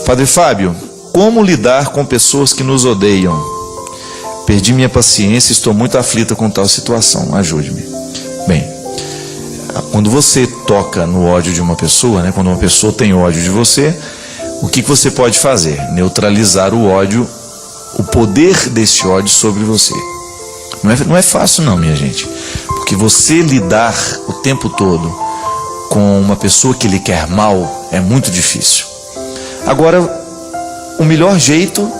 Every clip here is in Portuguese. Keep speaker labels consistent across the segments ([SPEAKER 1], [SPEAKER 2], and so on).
[SPEAKER 1] Padre Fábio, como lidar com pessoas que nos odeiam? Perdi minha paciência e estou muito aflita com tal situação. Ajude-me. Bem, quando você toca no ódio de uma pessoa, né, quando uma pessoa tem ódio de você, o que você pode fazer? Neutralizar o ódio, o poder desse ódio sobre você. Não é fácil não, minha gente. Porque você lidar o tempo todo com uma pessoa que lhe quer mal é muito difícil. Agora, o melhor jeito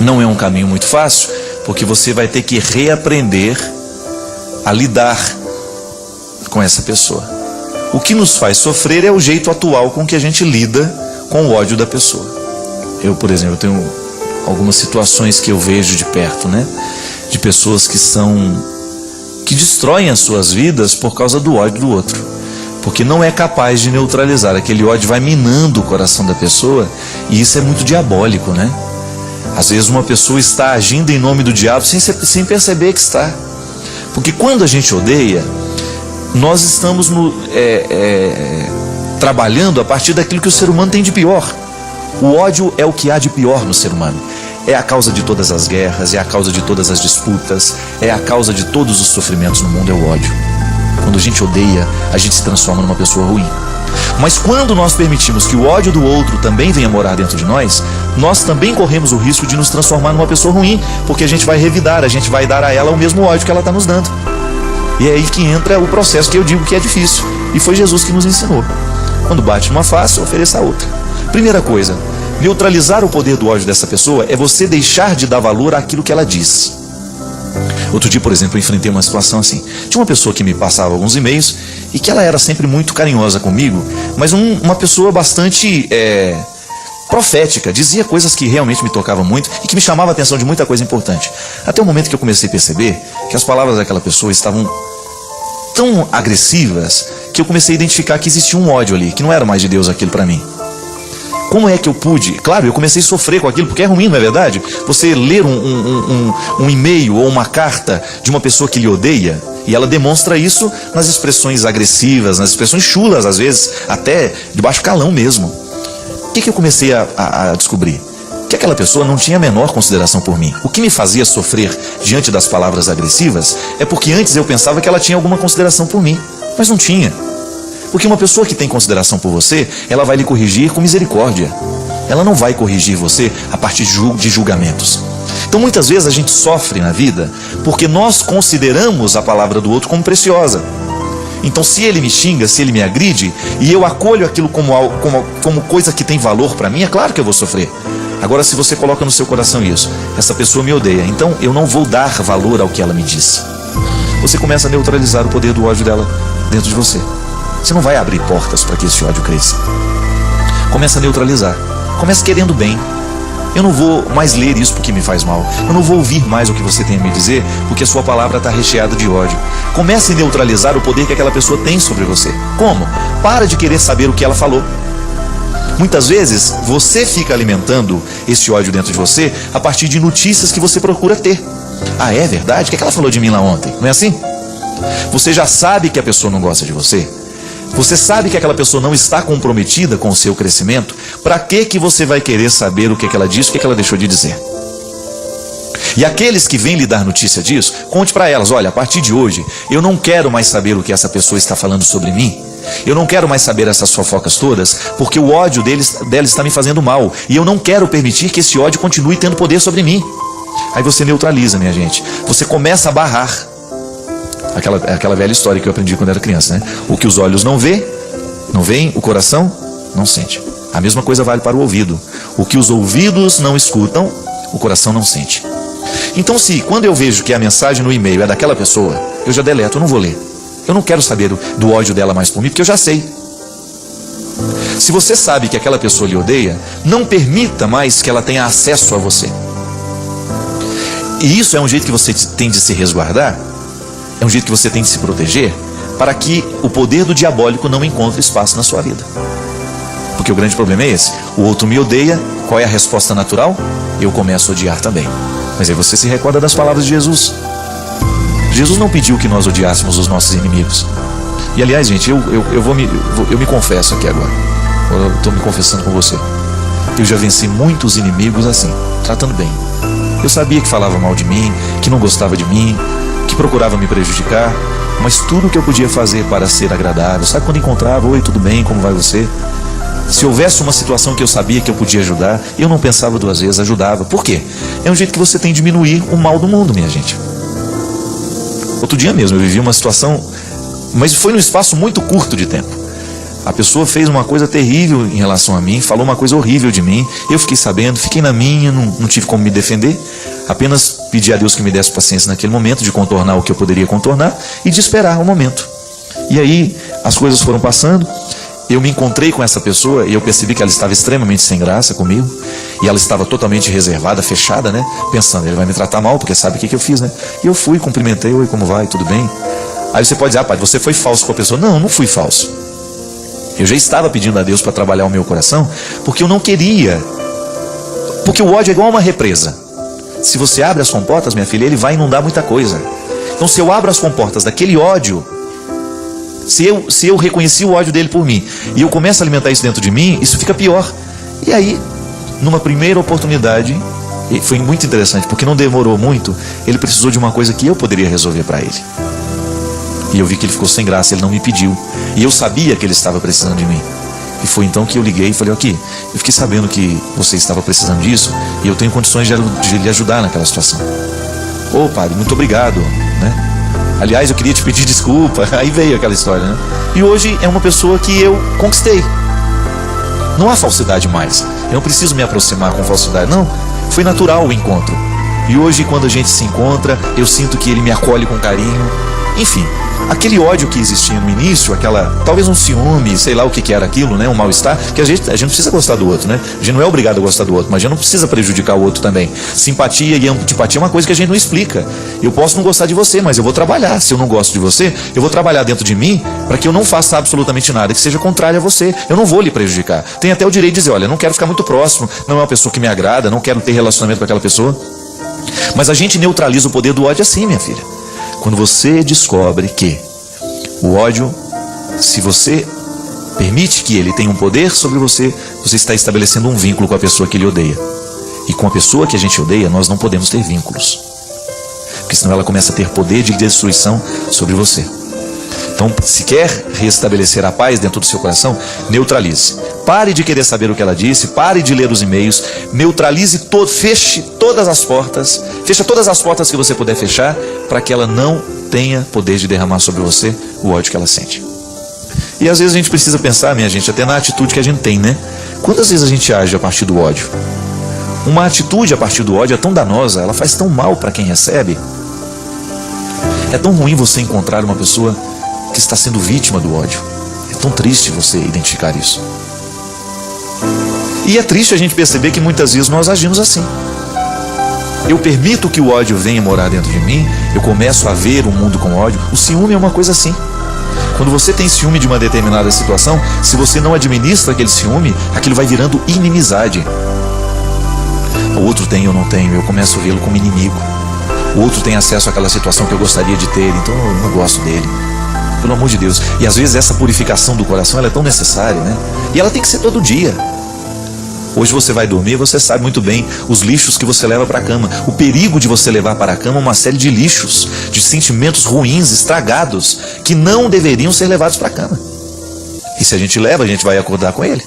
[SPEAKER 1] não é um caminho muito fácil, porque você vai ter que reaprender a lidar com essa pessoa. O que nos faz sofrer é o jeito atual com que a gente lida com o ódio da pessoa. Eu, por exemplo, tenho algumas situações que eu vejo de perto, né? De pessoas que destroem as suas vidas por causa do ódio do outro. Porque não é capaz de neutralizar. Aquele ódio vai minando o coração da pessoa, e isso é muito diabólico, né? Às vezes uma pessoa está agindo em nome do diabo sem perceber que está. Porque quando a gente odeia, nós estamos trabalhando a partir daquilo que o ser humano tem de pior. O ódio é o que há de pior no ser humano. É a causa de todas as guerras, é a causa de todas as disputas, é a causa de todos os sofrimentos no mundo, é o ódio. Quando a gente odeia, a gente se transforma numa pessoa ruim. Mas quando nós permitimos que o ódio do outro também venha morar dentro de nós, nós também corremos o risco de nos transformar numa pessoa ruim, porque a gente vai revidar, a gente vai dar a ela o mesmo ódio que ela está nos dando. E é aí que entra o processo que eu digo que é difícil, e foi Jesus que nos ensinou. Quando bate numa face, ofereça a outra. Primeira coisa, neutralizar o poder do ódio dessa pessoa é você deixar de dar valor àquilo que ela diz. Outro dia, por exemplo, eu enfrentei uma situação assim. Tinha uma pessoa que me passava alguns e-mails e que ela era sempre muito carinhosa comigo, mas uma pessoa bastante profética, dizia coisas que realmente me tocavam muito e que me chamava a atenção de muita coisa importante. Até o momento que eu comecei a perceber que as palavras daquela pessoa estavam tão agressivas que eu comecei a identificar que existia um ódio ali, que não era mais de Deus aquilo para mim. Como é que eu pude? Claro, eu comecei a sofrer com aquilo, porque é ruim, não é verdade? Você ler um e-mail ou uma carta de uma pessoa que lhe odeia, e ela demonstra isso nas expressões agressivas, nas expressões chulas, às vezes, até de baixo calão mesmo. O que eu comecei a descobrir? Que aquela pessoa não tinha a menor consideração por mim. O que me fazia sofrer diante das palavras agressivas é porque antes eu pensava que ela tinha alguma consideração por mim, mas não tinha. Porque uma pessoa que tem consideração por você, ela vai lhe corrigir com misericórdia. Ela não vai corrigir você a partir de julgamentos. Então muitas vezes a gente sofre na vida porque nós consideramos a palavra do outro como preciosa. Então se ele me xinga, se ele me agride, e eu acolho aquilo como coisa que tem valor para mim, é claro que eu vou sofrer. Agora, se você coloca no seu coração isso, essa pessoa me odeia, então eu não vou dar valor ao que ela me disse. Você começa a neutralizar o poder do ódio dela dentro de você. Você não vai abrir portas para que esse ódio cresça. Começa a neutralizar. Começa querendo bem. Eu não vou mais ler isso porque me faz mal. Eu não vou ouvir mais o que você tem a me dizer porque a sua palavra está recheada de ódio. Comece a neutralizar o poder que aquela pessoa tem sobre você. Como? Para de querer saber o que ela falou. Muitas vezes você fica alimentando esse ódio dentro de você a partir de notícias que você procura ter. Ah, é verdade? O que ela falou de mim lá ontem? Não é assim? Você já sabe que a pessoa não gosta de você. Você sabe que aquela pessoa não está comprometida com o seu crescimento. Para que você vai querer saber o que ela disse, o que ela deixou de dizer? E aqueles que vêm lhe dar notícia disso, conte para elas: olha, a partir de hoje, eu não quero mais saber o que essa pessoa está falando sobre mim. Eu não quero mais saber essas fofocas todas, porque o ódio dela está me fazendo mal. E eu não quero permitir que esse ódio continue tendo poder sobre mim. Aí você neutraliza, minha gente. Você começa a barrar. Aquela velha história que eu aprendi quando era criança, né? O que os olhos não veem, o coração não sente. A mesma coisa vale para o ouvido. O que os ouvidos não escutam, o coração não sente. Então, quando eu vejo que a mensagem no e-mail é daquela pessoa, eu já deleto, eu não vou ler. Eu não quero saber do ódio dela mais por mim, porque eu já sei. Se você sabe que aquela pessoa lhe odeia, não permita mais que ela tenha acesso a você. E isso é um jeito que você tem de se resguardar. É um jeito que você tem de se proteger para que o poder do diabólico não encontre espaço na sua vida. Porque o grande problema é esse. O outro me odeia, qual é a resposta natural? Eu começo a odiar também. Mas aí você se recorda das palavras de Jesus. Jesus não pediu que nós odiássemos os nossos inimigos. E aliás, gente, eu me confesso aqui agora. Eu estou me confessando com você. Eu já venci muitos inimigos assim, tratando bem. Eu sabia que falava mal de mim, que não gostava de mim, que procurava me prejudicar, mas tudo o que eu podia fazer para ser agradável. Sabe quando encontrava, oi, tudo bem, como vai você? Se houvesse uma situação que eu sabia que eu podia ajudar, eu não pensava duas vezes, ajudava. Por quê? É um jeito que você tem de diminuir o mal do mundo, minha gente. Outro dia mesmo eu vivi uma situação, mas foi num espaço muito curto de tempo. A pessoa fez uma coisa terrível em relação a mim, falou uma coisa horrível de mim, eu fiquei sabendo, fiquei na minha, não tive como me defender, apenas pedi a Deus que me desse paciência naquele momento de contornar o que eu poderia contornar e de esperar o momento. E aí as coisas foram passando, eu me encontrei com essa pessoa e eu percebi que ela estava extremamente sem graça comigo, e ela estava totalmente reservada, fechada, né? Pensando, ele vai me tratar mal porque sabe o que eu fiz, né? E eu fui, cumprimentei, oi, como vai, tudo bem? Aí você pode dizer, padre, você foi falso com a pessoa. Não, não fui falso. Eu já estava pedindo a Deus para trabalhar o meu coração, porque eu não queria. Porque o ódio é igual a uma represa. Se você abre as comportas, minha filha, ele vai inundar muita coisa. Então se eu abro as comportas daquele ódio, se eu reconheci o ódio dele por mim, e eu começo a alimentar isso dentro de mim, isso fica pior. E aí, numa primeira oportunidade, e foi muito interessante, porque não demorou muito, ele precisou de uma coisa que eu poderia resolver para ele. E eu vi que ele ficou sem graça, ele não me pediu. E eu sabia que ele estava precisando de mim. E foi então que eu liguei e falei, aqui, eu fiquei sabendo que você estava precisando disso, e eu tenho condições de lhe ajudar naquela situação. Ô padre, muito obrigado, né? Aliás, eu queria te pedir desculpa. Aí veio aquela história, né? E hoje é uma pessoa que eu conquistei. Não há falsidade mais. Eu não preciso me aproximar com falsidade, não. Foi natural o encontro. E hoje, quando a gente se encontra, eu sinto que ele me acolhe com carinho. Enfim, aquele ódio que existia no início, talvez um ciúme, sei lá o que era aquilo, né? Um mal-estar, que a gente não precisa gostar do outro, né? A gente não é obrigado a gostar do outro, mas a gente não precisa prejudicar o outro também. Simpatia e antipatia é uma coisa que a gente não explica. Eu posso não gostar de você, mas eu vou trabalhar. Se eu não gosto de você, eu vou trabalhar dentro de mim para que eu não faça absolutamente nada que seja contrário a você. Eu não vou lhe prejudicar. Tenho até o direito de dizer, olha, não quero ficar muito próximo, não é uma pessoa que me agrada, não quero ter relacionamento com aquela pessoa. Mas a gente neutraliza o poder do ódio assim, minha filha. Quando você descobre que o ódio, se você permite que ele tenha um poder sobre você, você está estabelecendo um vínculo com a pessoa que lhe odeia. E com a pessoa que a gente odeia, nós não podemos ter vínculos. Porque senão ela começa a ter poder de destruição sobre você. Então, se quer restabelecer a paz dentro do seu coração, neutralize. Pare de querer saber o que ela disse, pare de ler os e-mails, neutralize feche todas as portas, fecha todas as portas que você puder fechar, para que ela não tenha poder de derramar sobre você o ódio que ela sente. E às vezes a gente precisa pensar, minha gente, até na atitude que a gente tem, né? Quantas vezes a gente age a partir do ódio? Uma atitude a partir do ódio é tão danosa, ela faz tão mal para quem recebe. É tão ruim você encontrar uma pessoa que está sendo vítima do ódio. É tão triste você identificar isso. E é triste a gente perceber que muitas vezes nós agimos assim. Eu permito que o ódio venha morar dentro de mim, eu começo a ver o mundo com ódio. O ciúme é uma coisa assim. Quando você tem ciúme de uma determinada situação, se você não administra aquele ciúme, aquilo vai virando inimizade. O outro tem, eu não tenho, eu começo a vê-lo como inimigo. O outro tem acesso àquela situação que eu gostaria de ter, então eu não gosto dele. Pelo amor de Deus. E às vezes essa purificação do coração, ela é tão necessária, né? E ela tem que ser todo dia. Hoje você vai dormir, você sabe muito bem os lixos que você leva para a cama. O perigo de você levar para a cama uma série de lixos, de sentimentos ruins, estragados, que não deveriam ser levados para a cama. E se a gente leva, a gente vai acordar com ele.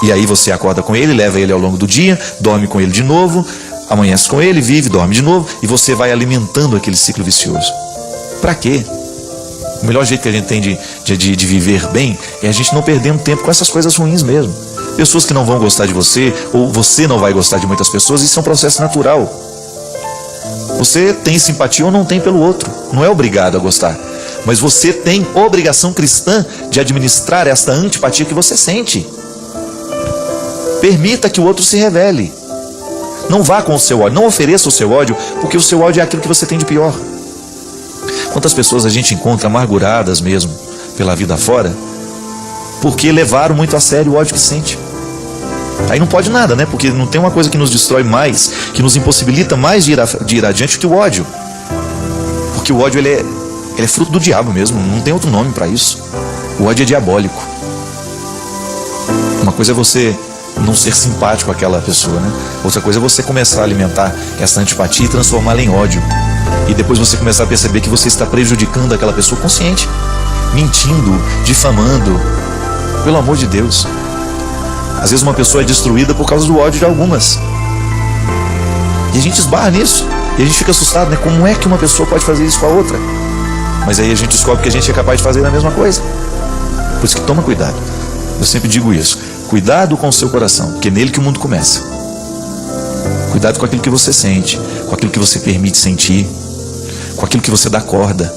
[SPEAKER 1] E aí você acorda com ele, leva ele ao longo do dia, dorme com ele de novo, amanhece com ele, vive, dorme de novo, e você vai alimentando aquele ciclo vicioso. Para quê? O melhor jeito que a gente tem de viver bem é a gente não perdendo tempo com essas coisas ruins mesmo. Pessoas que não vão gostar de você, ou você não vai gostar de muitas pessoas, isso é um processo natural. Você tem simpatia ou não tem pelo outro, não é obrigado a gostar. Mas você tem obrigação cristã de administrar esta antipatia que você sente. Permita que o outro se revele. Não vá com o seu ódio, não ofereça o seu ódio, porque o seu ódio é aquilo que você tem de pior. Quantas pessoas a gente encontra amarguradas mesmo pela vida afora, porque levaram muito a sério o ódio que sente. Aí não pode nada, né? Porque não tem uma coisa que nos destrói mais, que nos impossibilita mais de ir adiante que o ódio. Porque o ódio ele é fruto do diabo mesmo, não tem outro nome para isso. O ódio é diabólico. Uma coisa é você não ser simpático àquela pessoa, né? Outra coisa é você começar a alimentar essa antipatia e transformá-la em ódio. E depois você começar a perceber que você está prejudicando aquela pessoa consciente, mentindo, difamando. Pelo amor de Deus. Às vezes uma pessoa é destruída por causa do ódio de algumas. E a gente esbarra nisso. E a gente fica assustado, né? Como é que uma pessoa pode fazer isso com a outra? Mas aí a gente descobre que a gente é capaz de fazer a mesma coisa. Por isso que toma cuidado. Eu sempre digo isso. Cuidado com o seu coração, porque é nele que o mundo começa. Cuidado com aquilo que você sente, com aquilo que você permite sentir, com aquilo que você dá corda,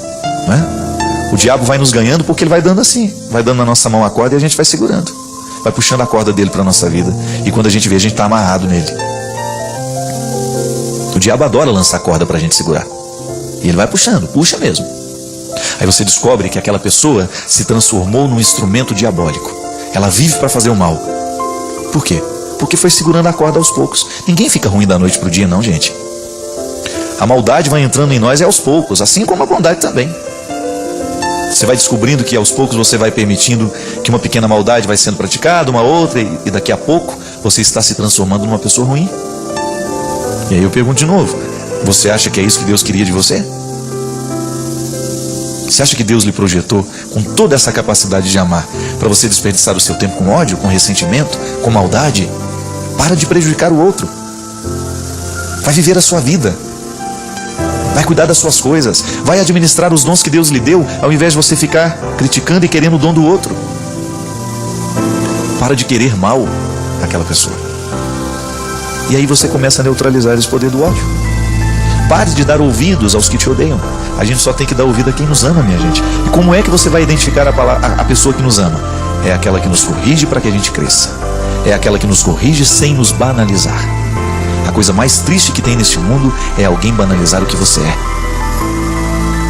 [SPEAKER 1] não é? O diabo vai nos ganhando porque ele vai dando assim, vai dando na nossa mão a corda e a gente vai segurando, vai puxando a corda dele para a nossa vida, e quando a gente vê, a gente está amarrado nele. O diabo adora lançar corda para a gente segurar, e ele vai puxando, puxa mesmo. Aí você descobre que aquela pessoa se transformou num instrumento diabólico. Ela vive para fazer o mal. Por quê? Porque foi segurando a corda aos poucos. Ninguém fica ruim da noite para o dia, não, gente. A maldade vai entrando em nós aos poucos, assim como a bondade também. Você vai descobrindo que aos poucos você vai permitindo que uma pequena maldade vai sendo praticada, uma outra, e daqui a pouco você está se transformando numa pessoa ruim. E aí eu pergunto de novo, você acha que é isso que Deus queria de você? Você acha que Deus lhe projetou com toda essa capacidade de amar para você desperdiçar o seu tempo com ódio, com ressentimento, com maldade? Para de prejudicar o outro. Vai viver a sua vida. Vai cuidar das suas coisas. Vai administrar os dons que Deus lhe deu, ao invés de você ficar criticando e querendo o dom do outro. Para de querer mal àquela pessoa. E aí você começa a neutralizar esse poder do ódio. Pare de dar ouvidos aos que te odeiam. A gente só tem que dar ouvido a quem nos ama, minha gente. E como é que você vai identificar a pessoa que nos ama? É aquela que nos corrige para que a gente cresça. É aquela que nos corrige sem nos banalizar. A coisa mais triste que tem neste mundo é alguém banalizar o que você é.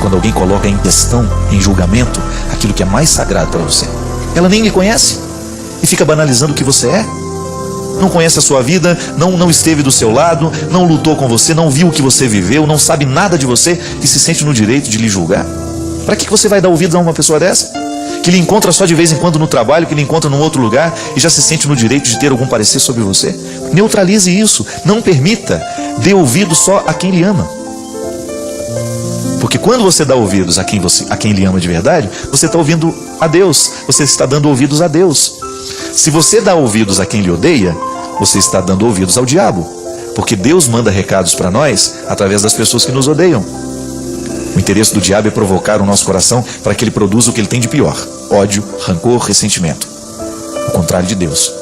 [SPEAKER 1] Quando alguém coloca em questão, em julgamento, aquilo que é mais sagrado para você. Ela nem lhe conhece e fica banalizando o que você é. Não conhece a sua vida, não esteve do seu lado, não lutou com você, não viu o que você viveu, não sabe nada de você e se sente no direito de lhe julgar. Para que você vai dar ouvidos a uma pessoa dessa? Que lhe encontra só de vez em quando no trabalho, que lhe encontra num outro lugar e já se sente no direito de ter algum parecer sobre você? Neutralize isso, não permita, dê ouvido só a quem lhe ama. Porque quando você dá ouvidos a quem lhe ama de verdade, você está ouvindo a Deus, você está dando ouvidos a Deus. Se você dá ouvidos a quem lhe odeia, você está dando ouvidos ao diabo. Porque Deus manda recados para nós através das pessoas que nos odeiam. O interesse do diabo é provocar o nosso coração para que ele produza o que ele tem de pior: ódio, rancor, ressentimento. O contrário de Deus,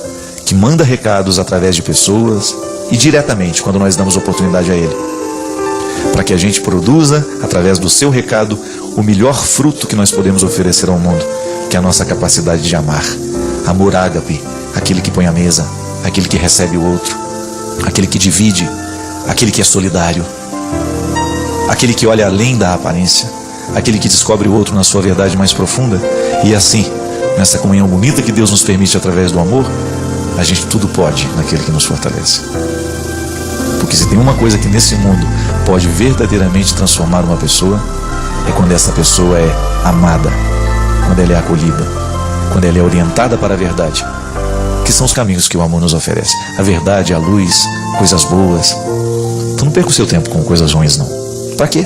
[SPEAKER 1] que manda recados através de pessoas e diretamente quando nós damos oportunidade a ele, para que a gente produza, através do seu recado, o melhor fruto que nós podemos oferecer ao mundo, que é a nossa capacidade de amar. Amor ágape, aquele que põe a mesa, aquele que recebe o outro, aquele que divide, aquele que é solidário, aquele que olha além da aparência, aquele que descobre o outro na sua verdade mais profunda. E assim, nessa comunhão bonita que Deus nos permite através do amor, a gente tudo pode naquele que nos fortalece. Porque se tem uma coisa que nesse mundo pode verdadeiramente transformar uma pessoa, é quando essa pessoa é amada, quando ela é acolhida, quando ela é orientada para a verdade, que são os caminhos que o amor nos oferece. A verdade, a luz, coisas boas. Então não perca o seu tempo com coisas ruins, não. Para quê?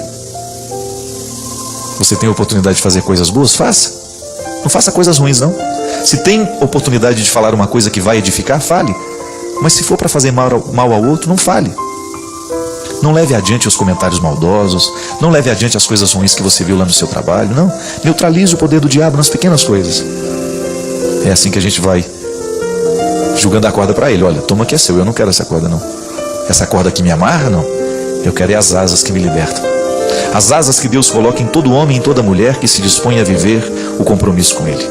[SPEAKER 1] Você tem a oportunidade de fazer coisas boas? Faça. Não faça coisas ruins, não. Se tem oportunidade de falar uma coisa que vai edificar, fale. Mas se for para fazer mal ao outro, não fale. Não leve adiante os comentários maldosos, não leve adiante as coisas ruins que você viu lá no seu trabalho, não. Neutralize o poder do diabo nas pequenas coisas. É assim que a gente vai jogando a corda para ele. Olha, toma que é seu, eu não quero essa corda não. Essa corda que me amarra, não. Eu quero é as asas que me libertam. As asas que Deus coloca em todo homem e em toda mulher que se dispõe a viver o compromisso com ele.